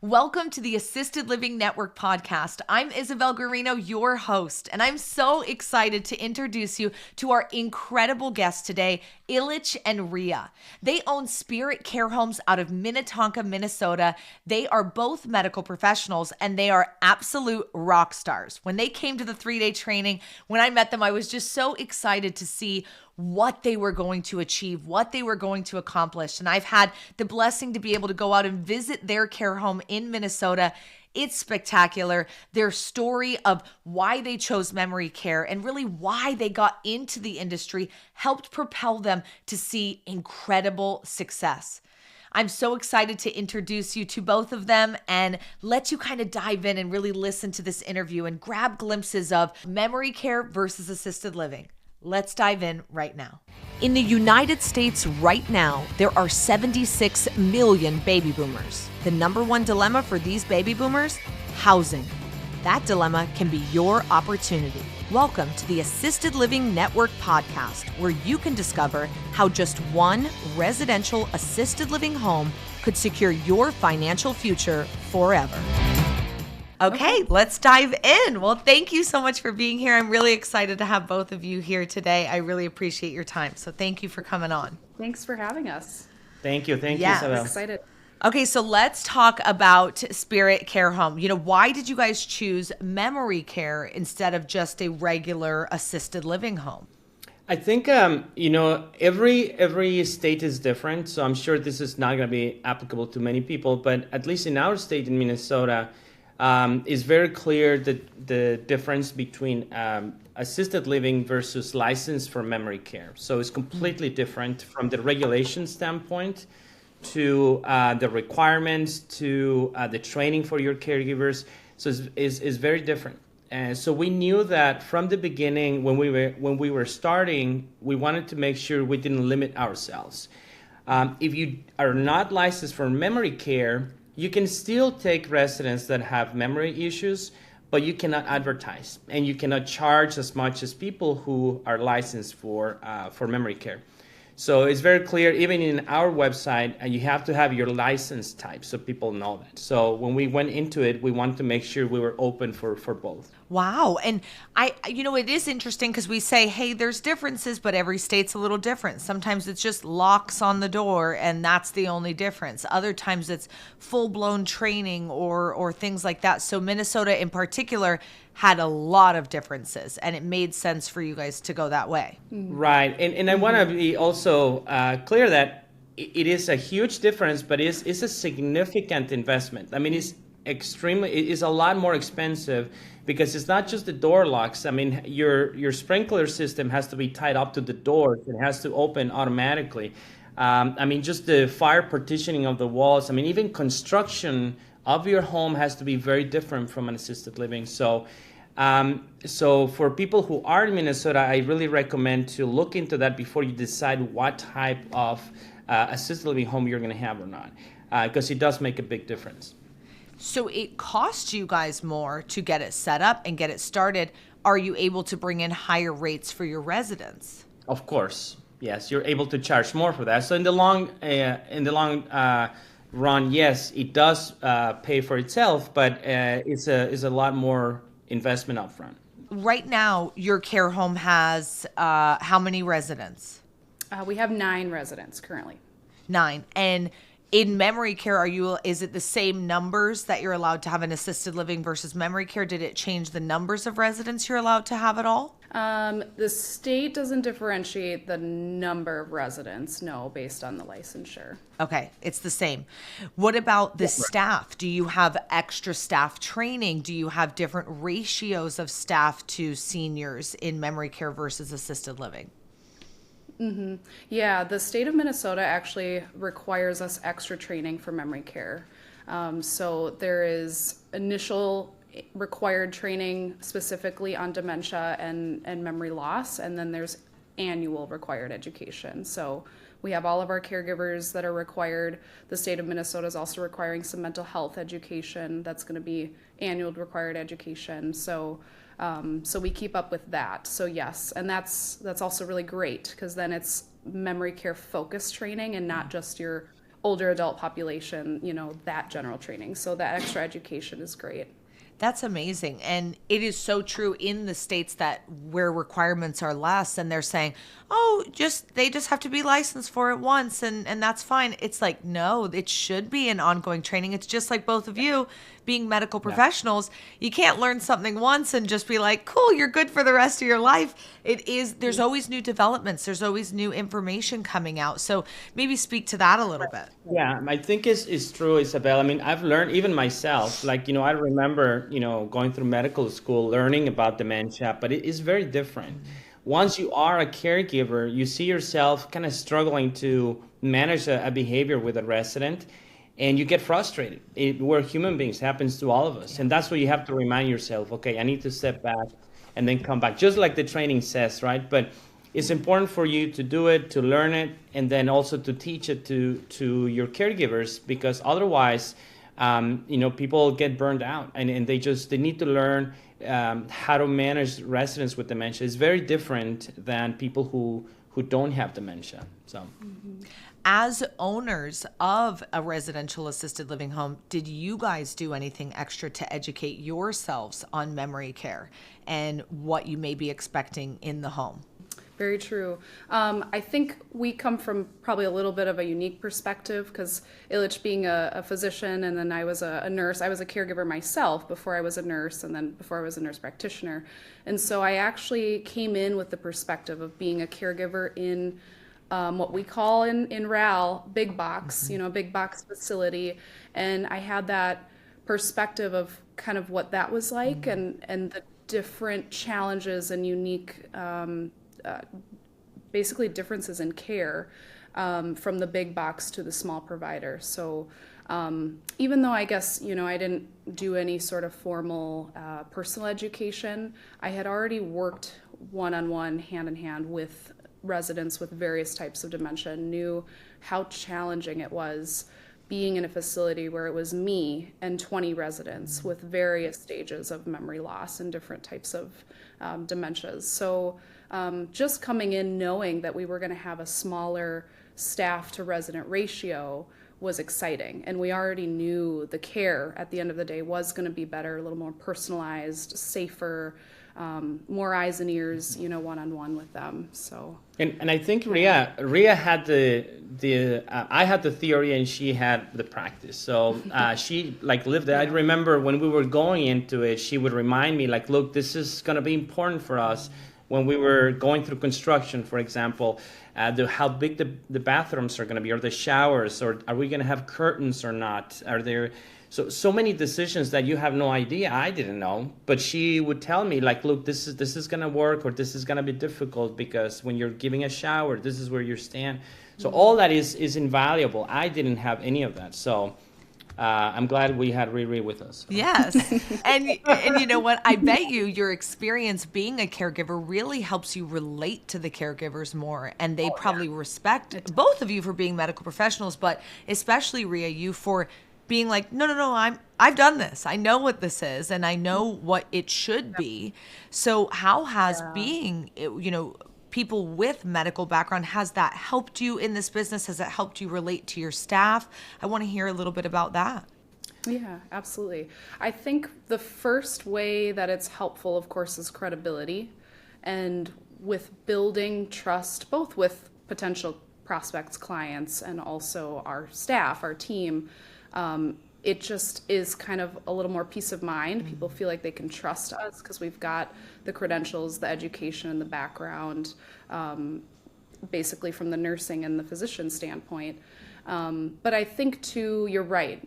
Welcome to the Assisted Living Network podcast. I'm Isabelle Guarino, your host, and I'm so excited to introduce you to our incredible guest today, Ilich and Ria. They own Spirit Care Homes out of Minnetonka, Minnesota. They are both medical professionals, and they are absolute rock stars. When they came to the 3-day training, when I met them, I was just so excited to see what they were going to achieve, what they were going to accomplish. And I've had the blessing to be able to go out and visit their care home in Minnesota. It's spectacular. Their story of why they chose memory care and really why they got into the industry helped propel them to see incredible success. I'm so excited to introduce you to both of them and let you kind of dive in and really listen to this interview and grab glimpses of memory care versus assisted living. Let's dive in right now. In the United States right now, there are 76 million baby boomers. The number one dilemma for these baby boomers? Housing. That dilemma can be your opportunity. Welcome to the Assisted Living Network podcast, where you can discover how just one residential assisted living home could secure your financial future forever. Okay, let's dive in. Well, thank you so much for being here. I'm really excited to have both of you here today. I really appreciate your time. So thank you for coming on. Thanks for having us. Thank you, Yes. Isabel. I'm excited. Okay, so let's talk about Spirit Care Home. Why did you guys choose memory care instead of just a regular assisted living home? I think every state is different, so I'm sure this is not going to be applicable to many people. But at least in our state, in Minnesota, it's very clear that the difference between assisted living versus license for memory care. So it's completely different from the regulation standpoint to the requirements to the training for your caregivers. So it's very different. And so we knew that from the beginning, when we were starting, we wanted to make sure we didn't limit ourselves. If you are not licensed for memory care, you can still take residents that have memory issues, but you cannot advertise and you cannot charge as much as people who are licensed for memory care. So it's very clear, even in our website, you have to have your license type so people know that. So when we went into it, we wanted to make sure we were open for both. Wow. And it is interesting because we say, hey, there's differences, but every state's a little different. Sometimes it's just locks on the door and that's the only difference. Other times it's full-blown training or things like that. So Minnesota in particular had a lot of differences and it made sense for you guys to go that way. Right. And I want to be also clear that it is a huge difference, but it's a significant investment. I mean, it is a lot more expensive because it's not just the door locks. I mean, your sprinkler system has to be tied up to the doors. It has to open automatically. Just the fire partitioning of the walls. I mean, even construction of your home has to be very different from an assisted living. So for people who are in Minnesota, I really recommend to look into that before you decide what type of assisted living home you're going to have or not, because it does make a big difference. So it costs you guys more to get it set up and get it started. Are you able to bring in higher rates for your residents? Of course, yes, you're able to charge more for that. So in the long run, yes, it does pay for itself, but it's a lot more investment upfront. Right now, your care home has how many residents? We have 9 residents currently. 9. And in memory care, is it the same numbers that you're allowed to have in assisted living versus memory care? Did it change the numbers of residents you're allowed to have at all? The state doesn't differentiate the number of residents, no, based on the licensure. Okay, it's the same. What about the staff? Do you have extra staff training? Do you have different ratios of staff to seniors in memory care versus assisted living? Mm-hmm. Yeah, the state of Minnesota actually requires us extra training for memory care. So there is initial required training specifically on dementia and memory loss, and then there's annual required education. So we have all of our caregivers that are required. The state of Minnesota is also requiring some mental health education. That's going to be annual required education. So we keep up with that. So yes, and that's also really great because then it's memory care focused training and not just your older adult population, that general training. So that extra education is great. That's amazing. And it is so true in the states that where requirements are less and they're saying, oh, they just have to be licensed for it once and that's fine. It's like, no, it should be an ongoing training. It's just like both of you being medical professionals. You can't learn something once and just be like, cool, you're good for the rest of your life. There's always new developments. There's always new information coming out. So maybe speak to that a little bit. Yeah, I think it's true, Isabel. I mean, I've learned even myself, like, I remember, going through medical school, learning about dementia, but it is very different. Once you are a caregiver, you see yourself kind of struggling to manage a behavior with a resident, and you get frustrated. We're human beings, happens to all of us. And that's what you have to remind yourself, okay, I need to step back and then come back, just like the training says, right? But it's important for you to do it, to learn it, and then also to teach it to your caregivers, because otherwise, people get burned out and they need to learn how to manage residents with dementia. It's very different than people who don't have dementia. So. As owners of a residential assisted living home, did you guys do anything extra to educate yourselves on memory care and what you may be expecting in the home? Very true. I think we come from probably a little bit of a unique perspective because Ilich being a physician and then I was a nurse. I was a caregiver myself before I was a nurse and then before I was a nurse practitioner. And so I actually came in with the perspective of being a caregiver in what we call in RAL, big box, big box facility. And I had that perspective of kind of what that was like and the different challenges and unique basically differences in care from the big box to the small provider. So even though I guess, I didn't do any sort of formal personal education, I had already worked one-on-one, hand-in-hand with residents with various types of dementia and knew how challenging it was being in a facility where it was me and 20 residents with various stages of memory loss and different types of dementias. So just coming in knowing that we were going to have a smaller staff to resident ratio was exciting. And we already knew the care at the end of the day was going to be better, a little more personalized, safer, more eyes and ears, one-on-one with them. So. And I think Ria had I had the theory and she had the practice. So she lived it. I remember when we were going into it, she would remind me look, this is going to be important for us when we were going through construction, for example, how big the bathrooms are going to be, or the showers, or are we going to have curtains or not? Are there so many decisions that you have no idea? I didn't know, but she would tell me look, this is going to work, or this is going to be difficult because when you're giving a shower, this is where you stand. So all that is invaluable. I didn't have any of that. So I'm glad we had Riri with us. Yes. And you know what? I bet your experience being a caregiver really helps you relate to the caregivers more. And they probably respect both of you for being medical professionals, but especially Ria, you for being like, no, I've done this. I know what this is and I know what it should be. So how has being, people with medical background, has that helped you in this business? Has it helped you relate to your staff? I want to hear a little bit about that. Yeah, absolutely. I think the first way that it's helpful, of course, is credibility and with building trust, both with potential prospects, clients, and also our staff, our team. It just is kind of a little more peace of mind. People feel like they can trust us because we've got the credentials, the education, and the background, basically from the nursing and the physician standpoint. But I think, too, you're right,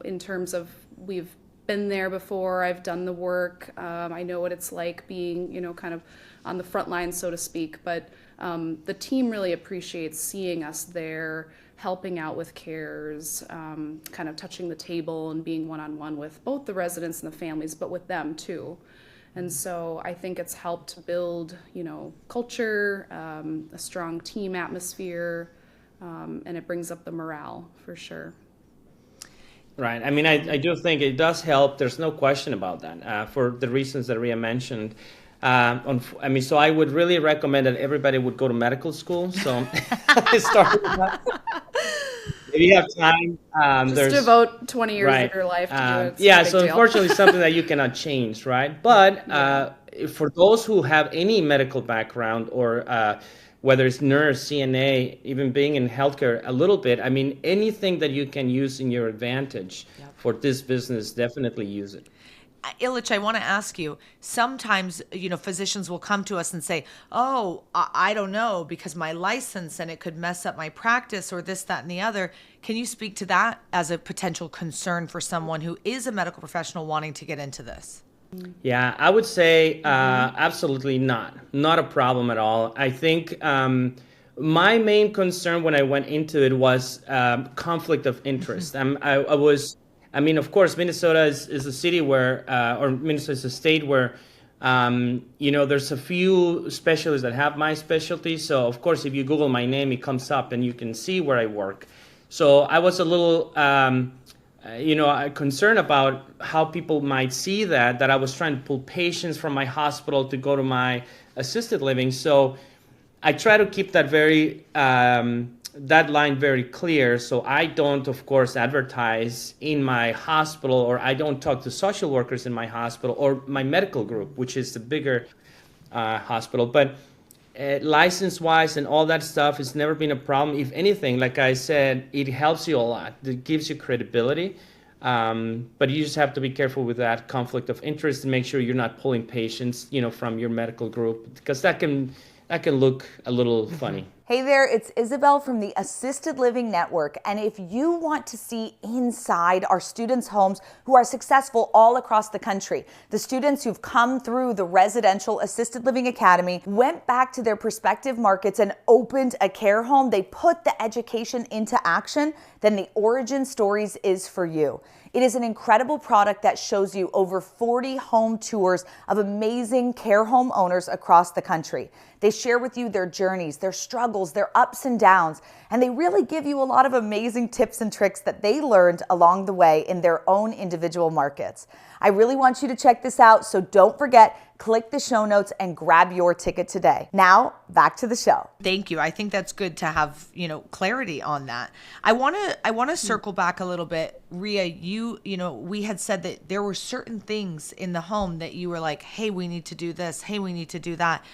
in terms of we've been there before, I've done the work, I know what it's like being, kind of on the front line, so to speak. But the team really appreciates seeing us there, helping out with cares, kind of touching the table and being one-on-one with both the residents and the families, but with them too. And so I think it's helped build, culture, a strong team atmosphere, and it brings up the morale for sure. Right. I mean, I do think it does help. There's no question about that, for the reasons that Ria mentioned. So I would really recommend that everybody would go to medical school. So start with that. if you have time, Just devote 20 years right. of your life to do it. It's no Yeah, big so deal. unfortunately, something that you cannot change, right? But for those who have any medical background or whether it's nurse, CNA, even being in healthcare a little bit, I mean, anything that you can use in your advantage for this business, definitely use it. Ilich, I want to ask you, sometimes, physicians will come to us and say, oh, I don't know because my license and it could mess up my practice or this, that, and the other. Can you speak to that as a potential concern for someone who is a medical professional wanting to get into this? Yeah, I would say absolutely not. Not a problem at all. I think my main concern when I went into it was conflict of interest. I mean, of course, Minnesota is a city where, or Minnesota is a state where, there's a few specialists that have my specialty. So, of course, if you Google my name, it comes up and you can see where I work. So I was a little concerned about how people might see that I was trying to pull patients from my hospital to go to my assisted living. So I try to keep that that line very clear. So I don't, of course, advertise in my hospital, or I don't talk to social workers in my hospital or my medical group, which is the bigger hospital. But license-wise and all that stuff has never been a problem. If anything, like I said, it helps you a lot. It gives you credibility. But you just have to be careful with that conflict of interest and make sure you're not pulling patients, from your medical group, because that can look a little funny. Hey there, it's Isabelle from the Assisted Living Network, and if you want to see inside our students' homes who are successful all across the country, the students who've come through the Residential Assisted Living Academy, went back to their prospective markets and opened a care home, they put the education into action, then the Origin Stories is for you. It is an incredible product that shows you over 40 home tours of amazing care home owners across the country. They share with you their journeys, their struggles, their ups and downs, and they really give you a lot of amazing tips and tricks that they learned along the way in their own individual markets. I really want you to check this out, so don't forget, click the show notes and grab your ticket today. Now, back to the show. Thank you. I think that's good to have, clarity on that. I want to circle back a little bit. Ria, we had said that there were certain things in the home that you were like, hey, we need to do this. Hey, we need to do that.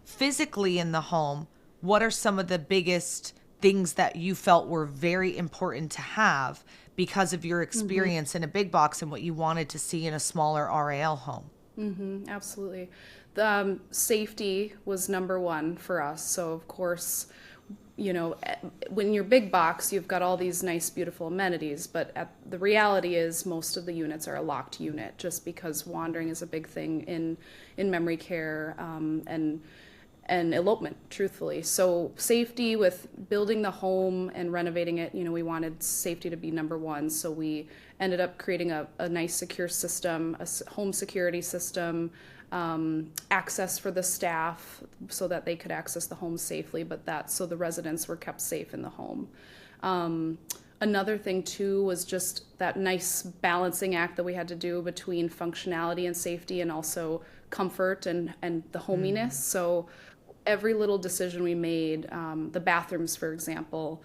Physically in the home, what are some of the biggest things that you felt were very important to have because of your experience in a big box and what you wanted to see in a smaller RAL home? Absolutely. The safety was number one for us. So of course, when you're big box, you've got all these nice, beautiful amenities, but the reality is most of the units are a locked unit just because wandering is a big thing in memory care and elopement, truthfully. So safety with building the home and renovating it, we wanted safety to be number one. So we ended up creating a nice secure system, a home security system, access for the staff so that they could access the home safely, so the residents were kept safe in the home. Another thing too was just that nice balancing act that we had to do between functionality and safety and also comfort and the hominess. So every little decision we made, the bathrooms, for example,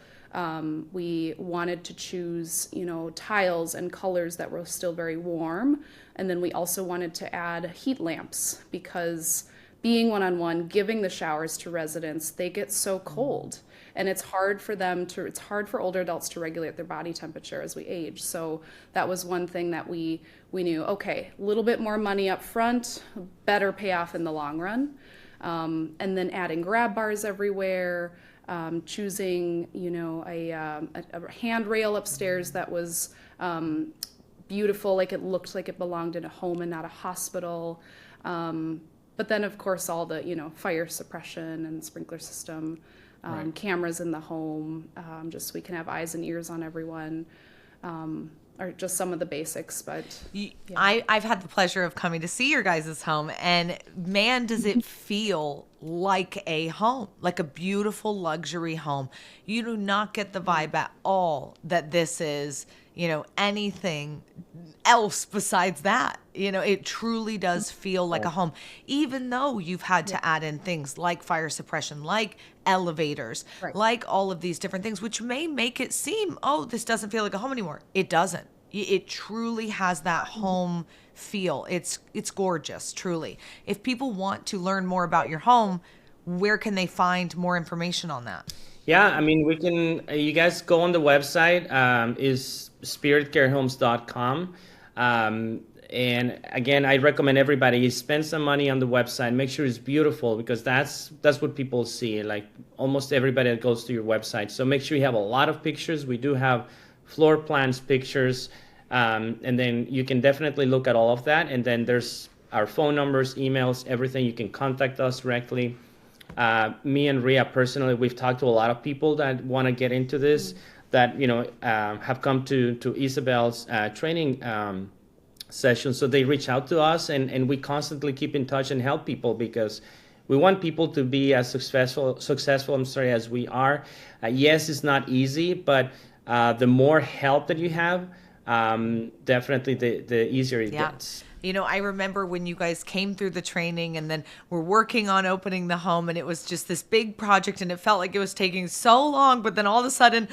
we wanted to choose, tiles and colors that were still very warm. And then we also wanted to add heat lamps because being one-on-one, giving the showers to residents, they get so cold. And it's hard for older adults to regulate their body temperature as we age. So that was one thing that we knew, okay, a little bit more money up front, better payoff in the long run. And then adding grab bars everywhere, choosing, a handrail upstairs that was beautiful, like it looked like it belonged in a home and not a hospital. But then, of course, all the, fire suppression and sprinkler system, right. Cameras in the home, just so we can have eyes and ears on everyone. Are just some of the basics, but yeah. I've had the pleasure of coming to see your guys' home, and man, does it feel like a home, like a beautiful luxury home. You do not get the vibe at all that this is, anything else besides that. It truly does feel like a home, even though you've had to add in things like fire suppression, like elevators, like all of these different things, which may make it seem, oh, this doesn't feel like a home anymore. It doesn't. It truly has that home feel. It's gorgeous, truly. If people want to learn more about your home, where can they find more information on that? Yeah, I mean, you guys go on the website, is spiritcarehomes.com. And again, I recommend everybody spend some money on the website, make sure it's beautiful, because that's what people see, like almost everybody that goes to your website. So make sure you have a lot of pictures. We do have floor plans, pictures, and then you can definitely look at all of that. And then there's our phone numbers, emails, everything. You can contact us directly. Me and Ria personally, we've talked to a lot of people that want to get into this, that have come to Isabelle's training session. So they reach out to us, and we constantly keep in touch and help people, because we want people to be as successful as we are. Yes, it's not easy, but the more help that you have, definitely the easier it gets. I remember when you guys came through the training and then we're working on opening the home, and it was just this big project, and it felt like it was taking so long, but then all of a sudden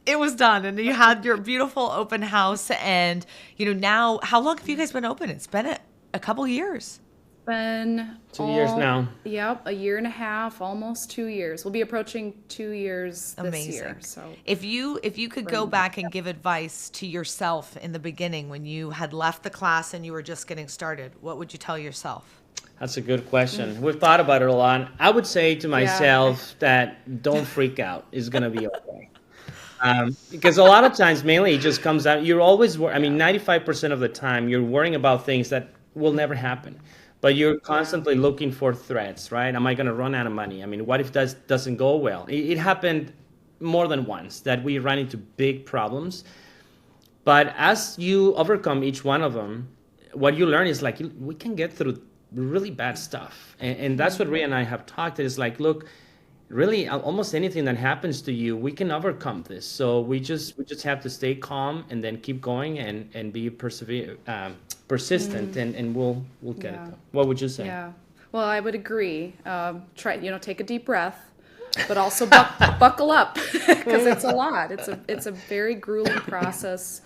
it was done, and you had your beautiful open house. And now, how long have you guys been open? It's been a couple years. Been 2 years now. Yep, a year and a half, almost 2 years. We'll be approaching 2 years this year. So if you could go back and give advice to yourself in the beginning when you had left the class and you were just getting started, what would you tell yourself? That's a good question. We've thought about it a lot. I would say to myself that don't freak out. It's going to be okay. Because a lot of times, mainly, it just comes out, you're always, 95% of the time, you're worrying about things that will never happen. But you're constantly looking for threats, right? Am I going to run out of money? I mean, what if that doesn't go well? It happened more than once that we ran into big problems. But as you overcome each one of them, what you learn is like, we can get through really bad stuff. And that's what Ria and I have talked. It's like, look, really almost anything that happens to you, we can overcome this. So we just have to stay calm and then keep going and be persistent, and we'll get it done. What would you say? Yeah, well, I would agree. Take a deep breath, but also buckle up, because it's a lot. It's a very grueling process.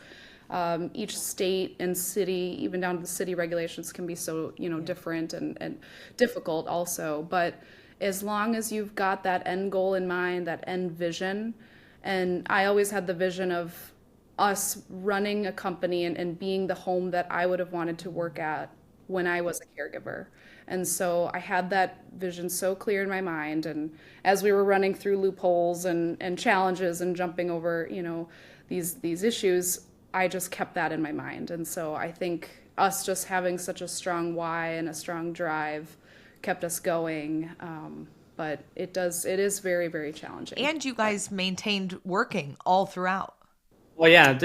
Each state and city, even down to the city regulations, can be so different and difficult also. But as long as you've got that end goal in mind, that end vision, and I always had the vision of us running a company and being the home that I would have wanted to work at when I was a caregiver. And so I had that vision so clear in my mind. And as we were running through loopholes and challenges and jumping over, these issues, I just kept that in my mind. And so I think us just having such a strong why and a strong drive kept us going. But it is very, very challenging. And you guys maintained working all throughout. Well, yeah,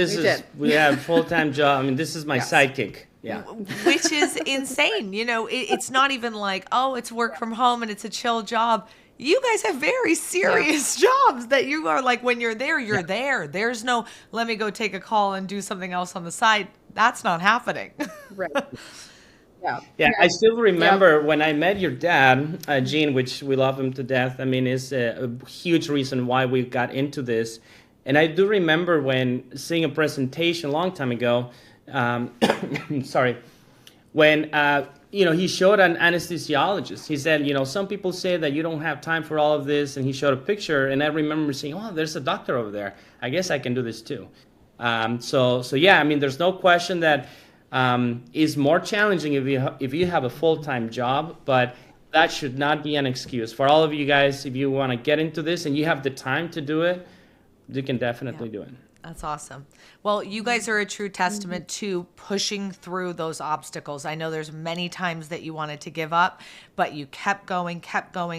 we have a full-time job. I mean, this is my sidekick. Yeah. Which is insane. It's not even like, oh, it's work from home and it's a chill job. You guys have very serious jobs that you are like, when you're there, you're there. There's no, let me go take a call and do something else on the side. That's not happening. Right. Yeah, I still remember when I met your dad, Gene, which we love him to death. I mean, it's a huge reason why we got into this. And I do remember when seeing a presentation a long time ago, sorry, when, he showed an anesthesiologist. He said, some people say that you don't have time for all of this. And he showed a picture. And I remember saying, oh, there's a doctor over there. I guess I can do this too. So yeah, I mean, there's no question that is more challenging if you have a full-time job, but that should not be an excuse. For all of you guys, if you want to get into this and you have the time to do it, you can definitely do it. That's awesome. Well, you guys are a true testament to pushing through those obstacles. I know there's many times that you wanted to give up, but you kept going.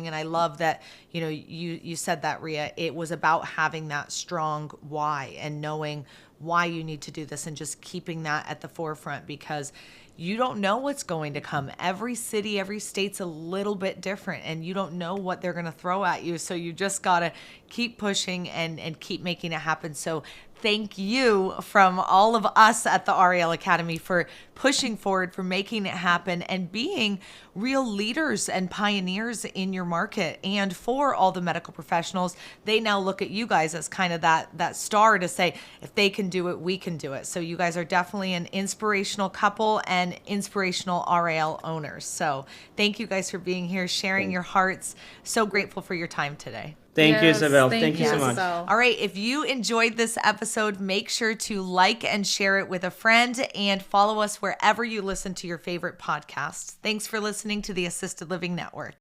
And I love that, you said that, Ria, it was about having that strong why and knowing why you need to do this and just keeping that at the forefront, because you don't know what's going to come. Every city, every state's a little bit different, and you don't know what they're going to throw at you. So you just got to keep pushing and keep making it happen. So thank you from all of us at the REL Academy for pushing forward, for making it happen, and being real leaders and pioneers in your market. And for all the medical professionals, they now look at you guys as kind of that star to say, if they can do it, we can do it. So you guys are definitely an inspirational couple and inspirational REL owners. So thank you guys for being here, sharing your hearts. So grateful for your time today. Thank you, Yes, Isabelle. Thank you so much. Isabelle. All right, if you enjoyed this episode, make sure to like and share it with a friend and follow us wherever you listen to your favorite podcasts. Thanks for listening to the Assisted Living Network.